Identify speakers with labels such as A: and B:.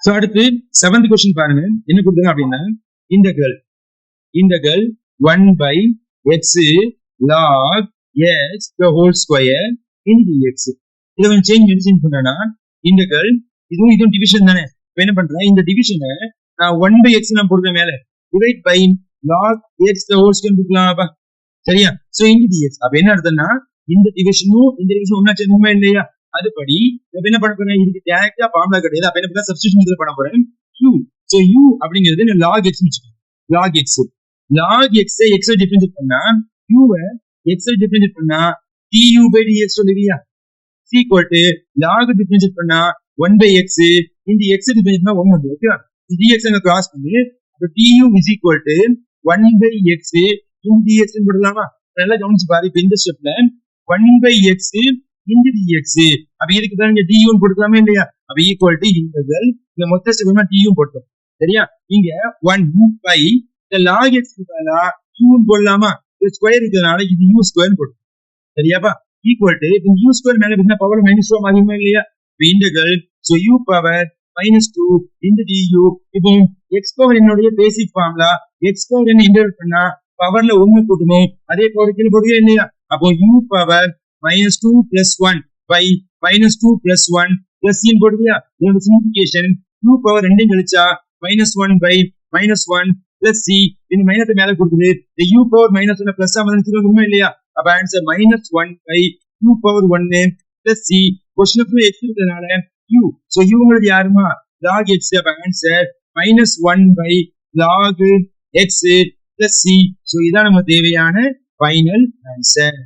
A: So அடுத்து 7th question பாருங்க என்ன கொடுத்தாங்க அப்படின்னா integral 1 by x log x the whole square in dx. இதை கொஞ்சம் சேஞ்ச் பண்றேன்னா இன்டெகிரல் இதுவும் டிவிஷன் தானே. இப்ப என்ன பண்றேன், இந்த டிவிஷனை நான் 1 by x நான் போடுறேன் மேல, divide by log x the whole square கொடுக்கலாம்ப்பா. சரியா? சோ இந்த dx அப்ப என்ன அர்த்தம்னா இந்த டிவிஷனும் ஒன்னா சேர்ந்துமா இல்லையா, அதுபடி என்ன பண்ண போறேன், இதுக்கு டைரக்டா ஃபார்முலா கிடையாது. அப்ப என்ன சப்ஸ்டிட்யூஷன் இதுல பண்ண போறேன் u. சோ u அப்படிங்கிறது log x log x log x x differentiate பண்ணா u x டிஃபரன்ஷியேட் பண்ணா du by dx சொல்லுவியா, equal to log டிஃபரன்ஷியேட் பண்ணா 1 by x இந்த x டிஃபரன்ஷியேட் பண்ணா 1 வந்து ஓகேவா. dx அங்க கிராஸ் பண்ணி அப்ப du is equal to 1 by x in dx ன்னு போடலாமா. நல்லா கவனிச்சு பாரு, இப்ப இந்த ஸ்டெப்ல 1 by x in dx அப்ப இதுக்கு தான் இங்க du ன்னு போட்டுக்கலாமே இல்லையா. அப்ப ஈக்குவல் டு இன்டெகிரல் இந்த மொத்த ஸ்டெப்ல du போட்டோம். சரியா? இங்க 1 by the log x க்கு u ன்னு போடலாமா, இது ஸ்கொயர் இருக்கிறதுனால இது u ஸ்கொயர் போடும். சரியாப்பா? ஈக்குவல் டு இந்த u ஸ்கொயர் மேல என்ன பவர் -2 ஆகுமா இல்லையா. இப்ப integral so u power -2 into du. இப்போ x பவர் என்னுடைய பேசிக் ஃபார்முலா, x பவர் என்ன இன்டெகிரேட் பண்ணா பவர்ல 1 கூட்டணும், அதே பவர் கீழ போடுறியா இல்லையா. அப்போ u power -2 plus 1 by -2 plus 1 plus n போடுறியா. இதோட சிம்பிளிஃபிகேஷன் u பவர் 2 கழிச்சா -1 by -1 plus c இந்த மைனஸ் மேல கொடுக்குது. இந்த u பவர் -1 பிளஸ் ஆ வந்து இருக்குமா இல்லையா. அப்ப answer -1 by u power 1 plus c. Question x இருக்கனால u. சோ u ங்கிறது யாருமா log x. அப்ப answer -1 by log x plus c. So இதான் நம்ம தேவையான ஃபைனல் ஆன்சர்.